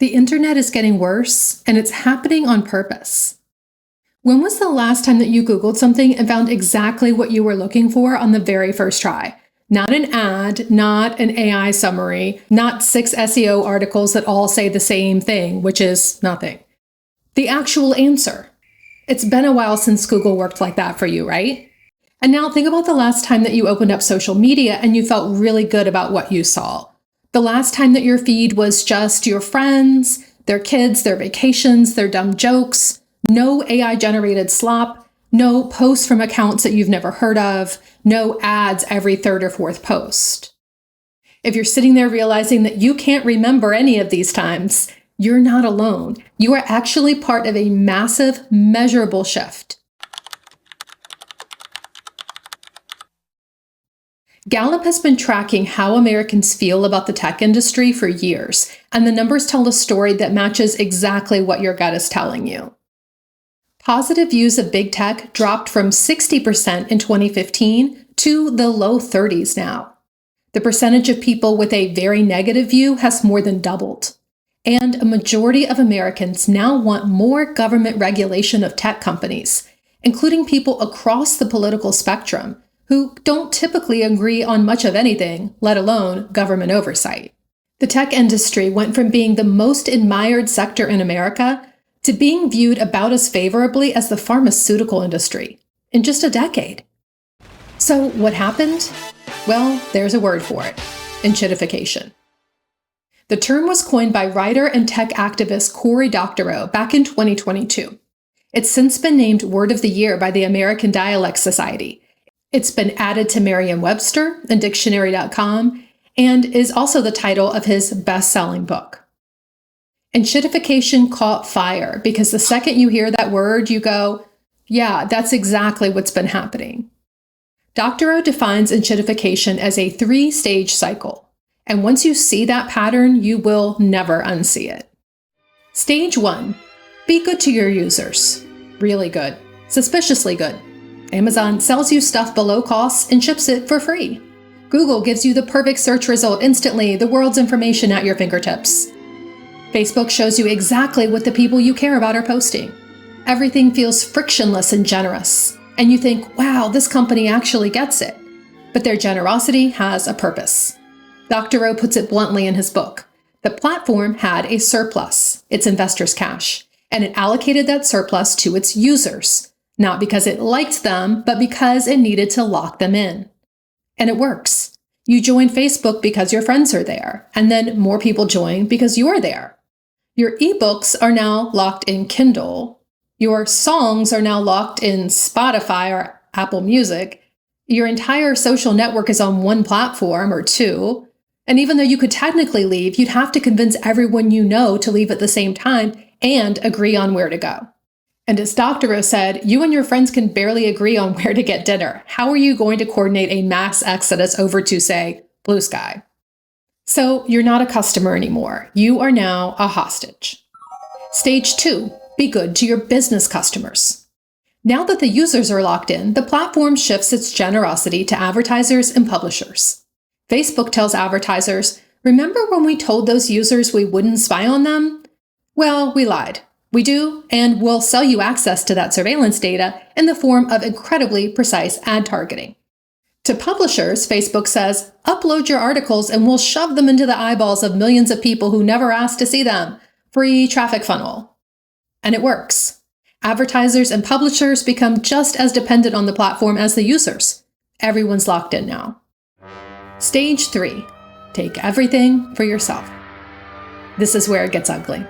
The internet is getting worse, and it's happening on purpose. When was the last time that you Googled something and found exactly what you were looking for on the very first try? Not an ad, not an AI summary, not 6 SEO articles that all say the same thing, which is nothing. The actual answer. It's been a while since Google worked like that for you, right? And now think about the last time that you opened up social media and you felt really good about what you saw. The last time that your feed was just your friends, their kids, their vacations, their dumb jokes, no AI-generated slop, no posts from accounts that you've never heard of, no ads every third or fourth post. If you're sitting there realizing that you can't remember any of these times, you're not alone. You are actually part of a massive, measurable shift. Gallup has been tracking how Americans feel about the tech industry for years, and the numbers tell a story that matches exactly what your gut is telling you. Positive views of big tech dropped from 60% in 2015 to the low 30s now. The percentage of people with a very negative view has more than doubled. And a majority of Americans now want more government regulation of tech companies, including people across the political spectrum who don't typically agree on much of anything, let alone government oversight. The tech industry went from being the most admired sector in America to being viewed about as favorably as the pharmaceutical industry in just a decade. So what happened? Well, there's a word for it: enshittification. The term was coined by writer and tech activist Cory Doctorow back in 2022. It's since been named Word of the Year by the American Dialect Society. It's been added to Merriam-Webster and Dictionary.com, and is also the title of his best-selling book. Enshittification caught fire because the second you hear that word, you go, yeah, that's exactly what's been happening. Doctorow defines enshittification as a 3-stage cycle, and once you see that pattern, you will never unsee it. Stage 1, be good to your users. Really good. Suspiciously good. Amazon sells you stuff below cost and ships it for free. Google gives you the perfect search result instantly, the world's information at your fingertips. Facebook shows you exactly what the people you care about are posting. Everything feels frictionless and generous, and you think, wow, this company actually gets it. But their generosity has a purpose. Doctorow puts it bluntly in his book. The platform had a surplus, its investors' cash, and it allocated that surplus to its users. Not because it liked them, but because it needed to lock them in. And it works. You join Facebook because your friends are there, and then more people join because you're there. Your ebooks are now locked in Kindle. Your songs are now locked in Spotify or Apple Music. Your entire social network is on one platform or two. And even though you could technically leave, you'd have to convince everyone you know to leave at the same time and agree on where to go. And as Doctorow said, you and your friends can barely agree on where to get dinner. How are you going to coordinate a mass exodus over to, say, Blue Sky? So you're not a customer anymore. You are now a hostage. Stage 2, be good to your business customers. Now that the users are locked in, the platform shifts its generosity to advertisers and publishers. Facebook tells advertisers, remember when we told those users we wouldn't spy on them? Well, we lied. We do, and we'll sell you access to that surveillance data in the form of incredibly precise ad targeting. To publishers, Facebook says, upload your articles and we'll shove them into the eyeballs of millions of people who never asked to see them. Free traffic funnel. And it works. Advertisers and publishers become just as dependent on the platform as the users. Everyone's locked in now. Stage 3, take everything for yourself. This is where it gets ugly.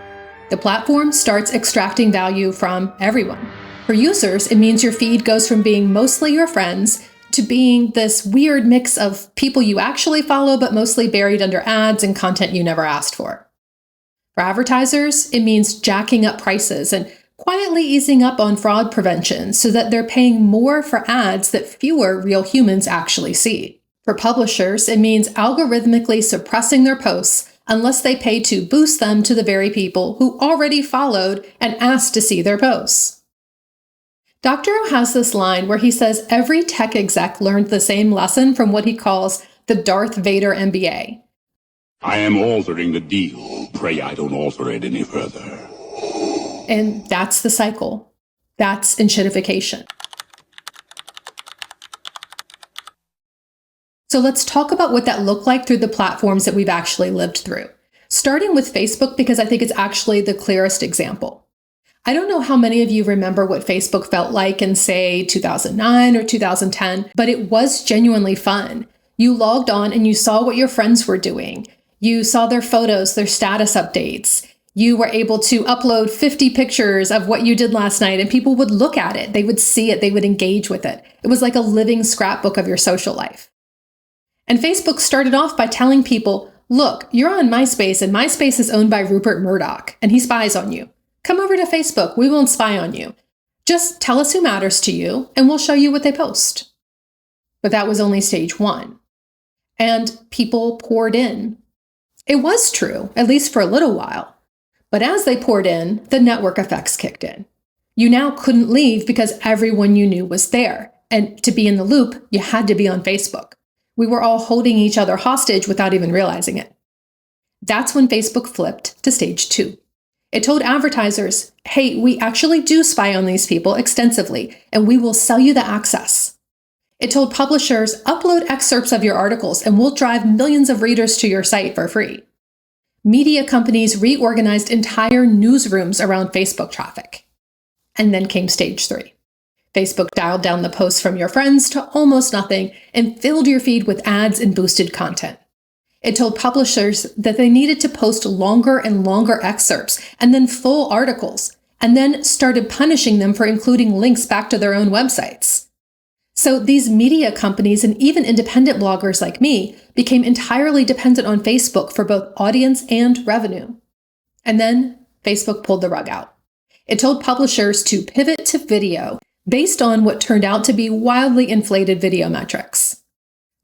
The platform starts extracting value from everyone. For users, it means your feed goes from being mostly your friends to being this weird mix of people you actually follow but mostly buried under ads and content you never asked for. For advertisers, it means jacking up prices and quietly easing up on fraud prevention so that they're paying more for ads that fewer real humans actually see. For publishers, it means algorithmically suppressing their posts unless they pay to boost them to the very people who already followed and asked to see their posts. Doctorow has this line where he says every tech exec learned the same lesson from what he calls the Darth Vader MBA. I am altering the deal. Pray I don't alter it any further. And that's the cycle. That's enshittification. So let's talk about what that looked like through the platforms that we've actually lived through. Starting with Facebook, because I think it's actually the clearest example. I don't know how many of you remember what Facebook felt like in, say, 2009 or 2010, but it was genuinely fun. You logged on and you saw what your friends were doing. You saw their photos, their status updates. You were able to upload 50 pictures of what you did last night, and people would look at it. They would see it. They would engage with it. It was like a living scrapbook of your social life. And Facebook started off by telling people, look, you're on MySpace, and MySpace is owned by Rupert Murdoch, and he spies on you. Come over to Facebook. We won't spy on you. Just tell us who matters to you, and we'll show you what they post. But that was only stage one. And people poured in. It was true, at least for a little while. But as they poured in, the network effects kicked in. You now couldn't leave because everyone you knew was there. And to be in the loop, you had to be on Facebook. We were all holding each other hostage without even realizing it. That's when Facebook flipped to stage two. It told advertisers, hey, we actually do spy on these people extensively, and we will sell you the access. It told publishers, upload excerpts of your articles, and we'll drive millions of readers to your site for free. Media companies reorganized entire newsrooms around Facebook traffic. And then came stage three. Facebook dialed down the posts from your friends to almost nothing and filled your feed with ads and boosted content. It told publishers that they needed to post longer and longer excerpts and then full articles, and then started punishing them for including links back to their own websites. So these media companies and even independent bloggers like me became entirely dependent on Facebook for both audience and revenue. And then Facebook pulled the rug out. It told publishers to pivot to video based on what turned out to be wildly inflated video metrics.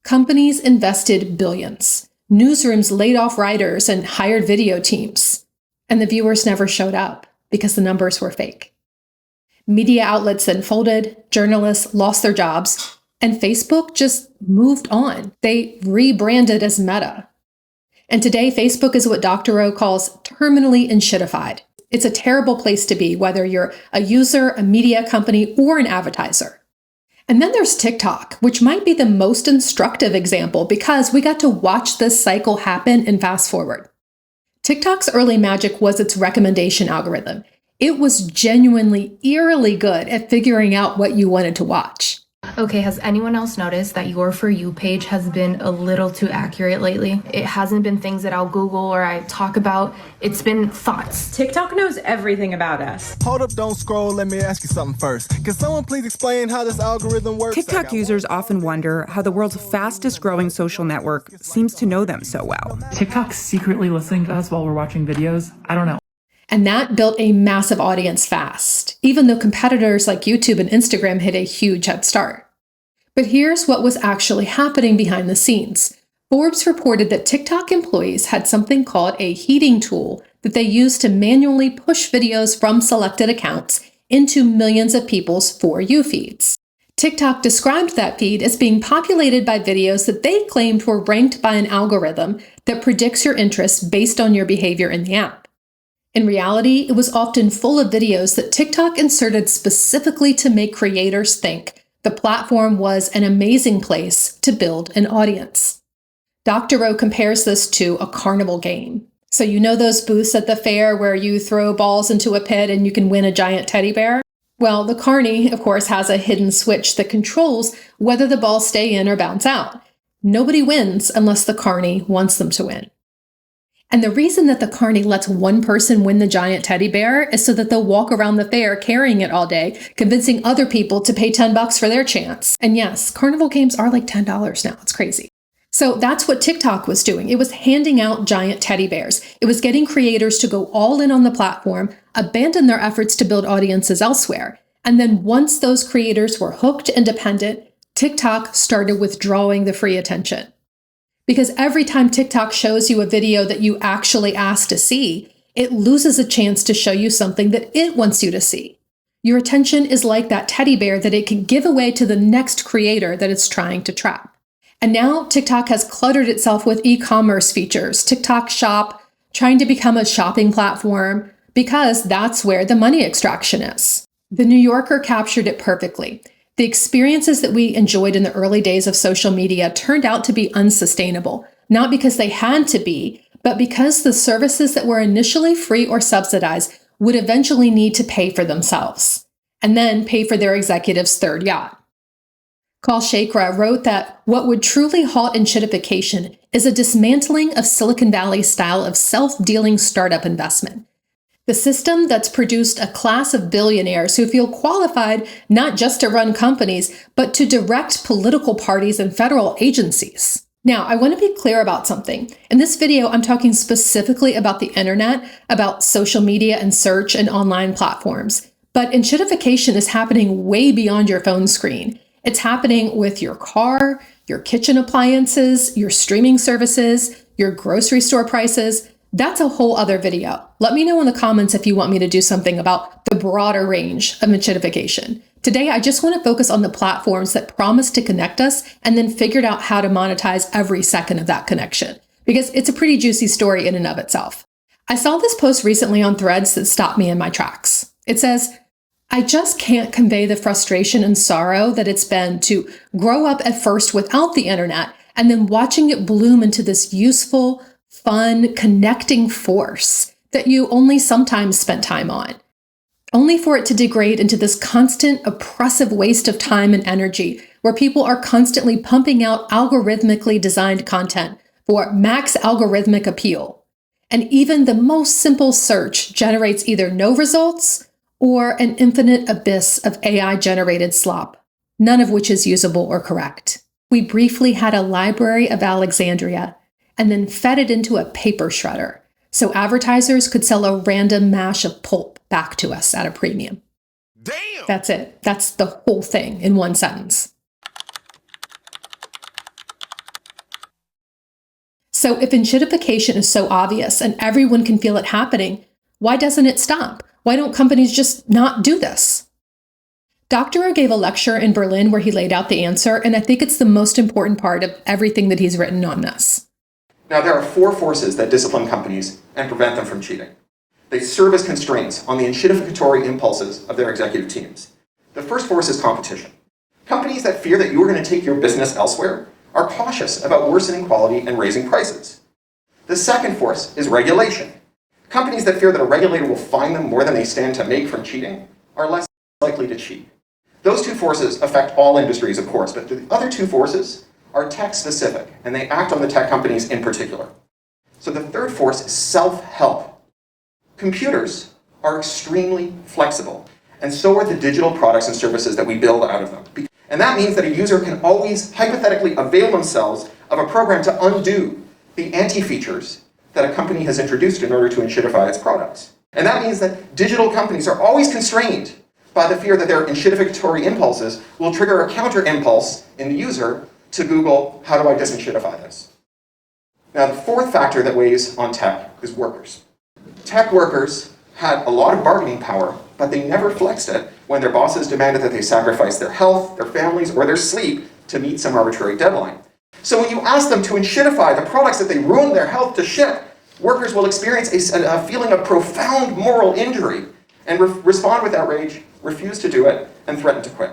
Companies invested billions. Newsrooms laid off writers and hired video teams. And the viewers never showed up because the numbers were fake. Media outlets then folded, journalists lost their jobs, and Facebook just moved on. They rebranded as Meta. And today, Facebook is what Doctorow calls terminally enshittified. It's a terrible place to be, whether you're a user, a media company, or an advertiser. And then there's TikTok, which might be the most instructive example because we got to watch this cycle happen and fast forward. TikTok's early magic was its recommendation algorithm. It was genuinely, eerily good at figuring out what you wanted to watch. Okay, has anyone else noticed that your For You page has been a little too accurate lately? It hasn't been things that I'll Google or I talk about. It's been thoughts. TikTok knows everything about us. Hold up, don't scroll. Let me ask you something first. Can someone please explain how this algorithm works? TikTok users often wonder how the world's fastest growing social network seems to know them so well. TikTok's secretly listening to us while we're watching videos? I don't know. And that built a massive audience fast, even though competitors like YouTube and Instagram hit a huge head start. But here's what was actually happening behind the scenes. Forbes reported that TikTok employees had something called a heating tool that they used to manually push videos from selected accounts into millions of people's For You feeds. TikTok described that feed as being populated by videos that they claimed were ranked by an algorithm that predicts your interests based on your behavior in the app. In reality, it was often full of videos that TikTok inserted specifically to make creators think the platform was an amazing place to build an audience. Doctorow compares this to a carnival game. So you know those booths at the fair where you throw balls into a pit and you can win a giant teddy bear? Well, the carny, of course, has a hidden switch that controls whether the balls stay in or bounce out. Nobody wins unless the carny wants them to win. And the reason that the carny lets one person win the giant teddy bear is so that they'll walk around the fair carrying it all day, convincing other people to pay $10 for their chance. And yes, carnival games are like $10 now. It's crazy. So that's what TikTok was doing. It was handing out giant teddy bears. It was getting creators to go all in on the platform, abandon their efforts to build audiences elsewhere. And then once those creators were hooked and dependent, TikTok started withdrawing the free attention. Because every time TikTok shows you a video that you actually asked to see, it loses a chance to show you something that it wants you to see. Your attention is like that teddy bear that it can give away to the next creator that it's trying to trap. And now TikTok has cluttered itself with e-commerce features, TikTok Shop, trying to become a shopping platform, because that's where the money extraction is. The New Yorker captured it perfectly. The experiences that we enjoyed in the early days of social media turned out to be unsustainable, not because they had to be, but because the services that were initially free or subsidized would eventually need to pay for themselves, and then pay for their executive's third yacht. Kal Shakra wrote that what would truly halt enshittification is a dismantling of Silicon Valley's style of self-dealing startup investment. The system that's produced a class of billionaires who feel qualified not just to run companies, but to direct political parties and federal agencies. Now, I want to be clear about something. In this video, I'm talking specifically about the internet, about social media and search and online platforms. But enshittification is happening way beyond your phone screen. It's happening with your car, your kitchen appliances, your streaming services, your grocery store prices. That's a whole other video. Let me know in the comments if you want me to do something about the broader range of enshittification. Today, I just want to focus on the platforms that promise to connect us and then figured out how to monetize every second of that connection, because it's a pretty juicy story in and of itself. I saw this post recently on Threads that stopped me in my tracks. It says, "I just can't convey the frustration and sorrow that it's been to grow up at first without the internet and then watching it bloom into this useful, fun, connecting force that you only sometimes spent time on, only for it to degrade into this constant, oppressive waste of time and energy where people are constantly pumping out algorithmically designed content for max algorithmic appeal. And even the most simple search generates either no results or an infinite abyss of AI-generated slop, none of which is usable or correct. We briefly had a Library of Alexandria and then fed it into a paper shredder so advertisers could sell a random mash of pulp back to us at a premium." Damn! That's it. That's the whole thing in one sentence. So if enshittification is so obvious and everyone can feel it happening, why doesn't it stop? Why don't companies just not do this? Doctorow gave a lecture in Berlin where he laid out the answer, and I think it's the most important part of everything that he's written on this. Now, there are 4 forces that discipline companies and prevent them from cheating. They serve as constraints on the enshittificatory impulses of their executive teams. The first force is competition. Companies that fear that you are going to take your business elsewhere are cautious about worsening quality and raising prices. The second force is regulation. Companies that fear that a regulator will fine them more than they stand to make from cheating are less likely to cheat. Those 2 forces affect all industries, of course, but the other 2 forces are tech-specific, and they act on the tech companies in particular. So the third force is self-help. Computers are extremely flexible, and so are the digital products and services that we build out of them. And that means that a user can always hypothetically avail themselves of a program to undo the anti-features that a company has introduced in order to enshittify its products. And that means that digital companies are always constrained by the fear that their enshittificatory impulses will trigger a counter-impulse in the user to Google, how do I disenshittify this? Now, the fourth factor that weighs on tech is workers. Tech workers had a lot of bargaining power, but they never flexed it when their bosses demanded that they sacrifice their health, their families, or their sleep to meet some arbitrary deadline. So when you ask them to enshittify the products that they ruined their health to ship, workers will experience a feeling of profound moral injury and respond with outrage, refuse to do it, and threaten to quit.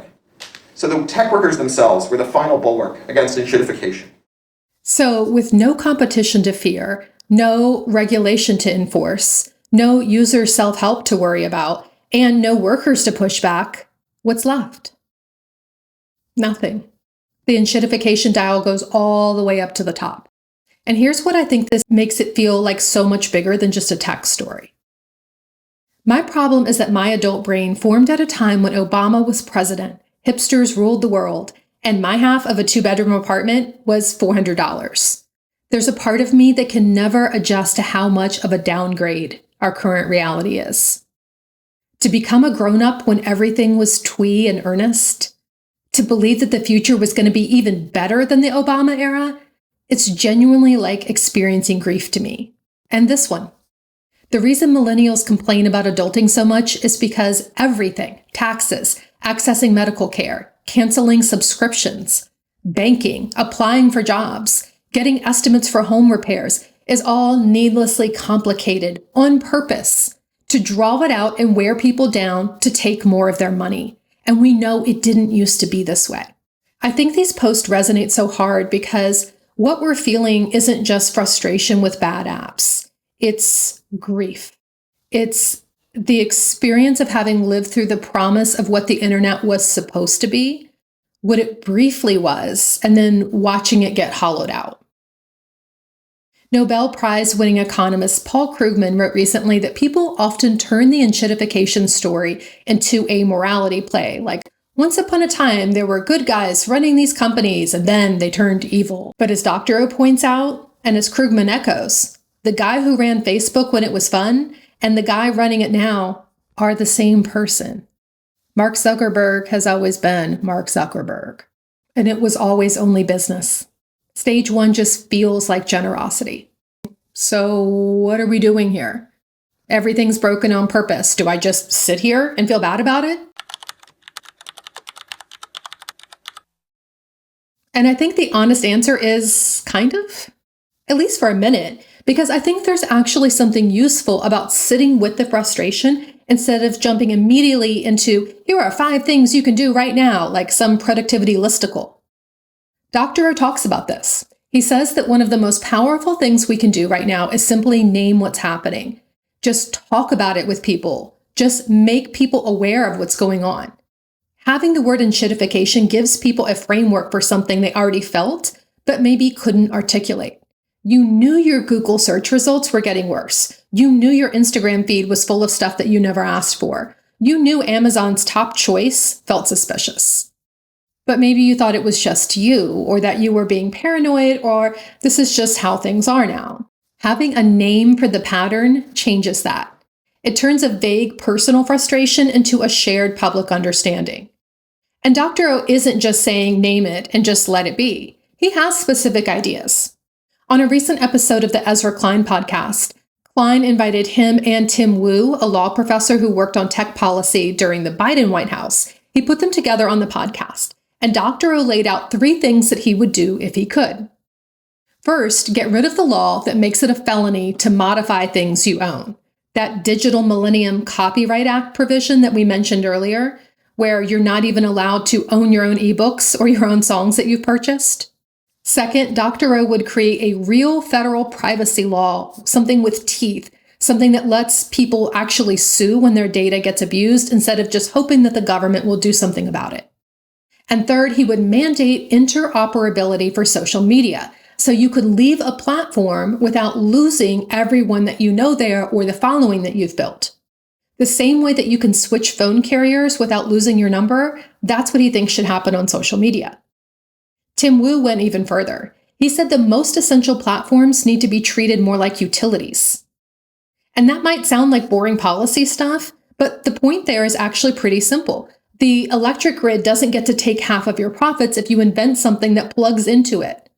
So the tech workers themselves were the final bulwark against enshittification. So with no competition to fear, no regulation to enforce, no user self-help to worry about, and no workers to push back, what's left? Nothing. The enshittification dial goes all the way up to the top. And here's what I think this makes it feel like so much bigger than just a tech story. My problem is that my adult brain formed at a time when Obama was president, hipsters ruled the world, and my half of a 2-bedroom apartment was $400. There's a part of me that can never adjust to how much of a downgrade our current reality is. To become a grown-up when everything was twee and earnest, to believe that the future was going to be even better than the Obama era, it's genuinely like experiencing grief to me. And this one. The reason millennials complain about adulting so much is because everything, taxes, accessing medical care, canceling subscriptions, banking, applying for jobs, getting estimates for home repairs is all needlessly complicated on purpose to draw it out and wear people down to take more of their money. And we know it didn't used to be this way. I think these posts resonate so hard because what we're feeling isn't just frustration with bad apps. It's grief. It's the experience of having lived through the promise of what the internet was supposed to be, what it briefly was, and then watching it get hollowed out. Nobel Prize-winning economist Paul Krugman wrote recently that people often turn the enshittification story into a morality play, like, once upon a time, there were good guys running these companies, and then they turned evil. But as Doctorow points out, and as Krugman echoes, the guy who ran Facebook when it was fun and the guy running it now are the same person. Mark Zuckerberg has always been Mark Zuckerberg, and it was always only business. Stage one just feels like generosity. So what are we doing here? Everything's broken on purpose. Do I just sit here and feel bad about it? And I think the honest answer is kind of, at least for a minute, because I think there's actually something useful about sitting with the frustration instead of jumping immediately into, here are 5 things you can do right now, like some productivity listicle. Doctorow talks about this. He says that one of the most powerful things we can do right now is simply name what's happening. Just talk about it with people. Just make people aware of what's going on. Having the word enshittification gives people a framework for something they already felt, but maybe couldn't articulate. You knew your Google search results were getting worse. You knew your Instagram feed was full of stuff that you never asked for. You knew Amazon's top choice felt suspicious. But maybe you thought it was just you, or that you were being paranoid, or this is just how things are now. Having a name for the pattern changes that. It turns a vague personal frustration into a shared public understanding. And Doctorow isn't just saying name it and just let it be. He has specific ideas. On a recent episode of the Ezra Klein podcast, Klein invited him and Tim Wu, a law professor who worked on tech policy during the Biden White House. He put them together on the podcast, and Doctorow laid out 3 things that he would do if he could. First, get rid of the law that makes it a felony to modify things you own. That Digital Millennium Copyright Act provision that we mentioned earlier, where you're not even allowed to own your own ebooks or your own songs that you've purchased. Second, Doctorow would create a real federal privacy law, something with teeth, something that lets people actually sue when their data gets abused instead of just hoping that the government will do something about it. And third, he would mandate interoperability for social media, so you could leave a platform without losing everyone that you know there or the following that you've built. The same way that you can switch phone carriers without losing your number, that's what he thinks should happen on social media. Tim Wu went even further. He said the most essential platforms need to be treated more like utilities. And that might sound like boring policy stuff, but the point there is actually pretty simple. The electric grid doesn't get to take half of your profits if you invent something that plugs into it.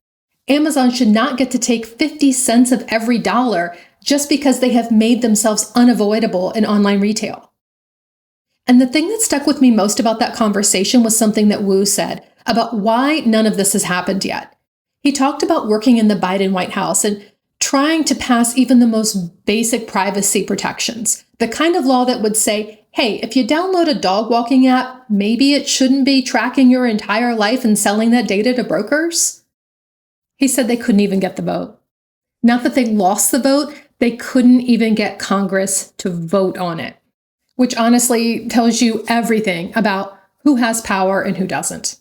Amazon should not get to take 50 cents of every dollar just because they have made themselves unavoidable in online retail. And the thing that stuck with me most about that conversation was something that Wu said about why none of this has happened yet. He talked about working in the Biden White House and trying to pass even the most basic privacy protections, the kind of law that would say, hey, if you download a dog walking app, maybe it shouldn't be tracking your entire life and selling that data to brokers. He said they couldn't even get the vote. Not that they lost the vote, they couldn't even get Congress to vote on it, which honestly tells you everything about who has power and who doesn't.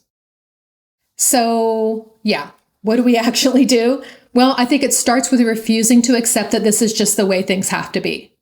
So, yeah, what do we actually do? Well, I think it starts with refusing to accept that this is just the way things have to be.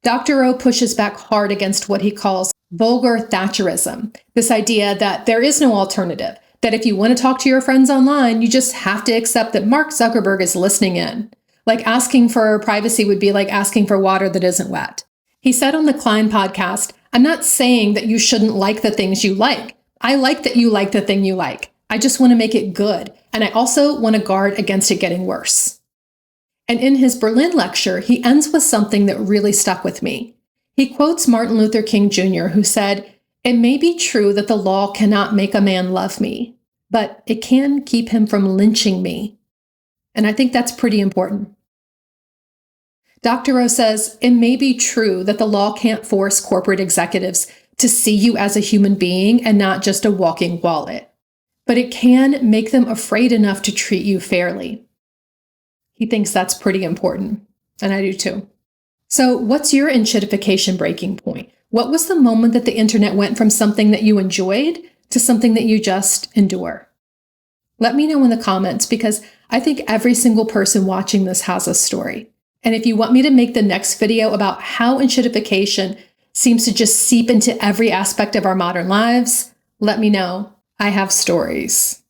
Doctorow pushes back hard against what he calls vulgar Thatcherism, this idea that there is no alternative, that if you want to talk to your friends online, you just have to accept that Mark Zuckerberg is listening in. Like asking for privacy would be like asking for water that isn't wet. He said on the Klein podcast, I'm not saying that you shouldn't like the things you like. I like that you like the thing you like. I just want to make it good. And I also want to guard against it getting worse. And in his Berlin lecture, he ends with something that really stuck with me. He quotes Martin Luther King Jr., who said, "It may be true that the law cannot make a man love me, but it can keep him from lynching me. And I think that's pretty important. Doctorow says it may be true that the law can't force corporate executives to see you as a human being and not just a walking wallet, but it can make them afraid enough to treat you fairly. He thinks that's pretty important, and I do too. So what's your enshittification breaking point? What was the moment that the internet went from something that you enjoyed to something that you just endure? Let me know in the comments, because I think every single person watching this has a story. And if you want me to make the next video about how enshittification seems to just seep into every aspect of our modern lives, let me know. I have stories.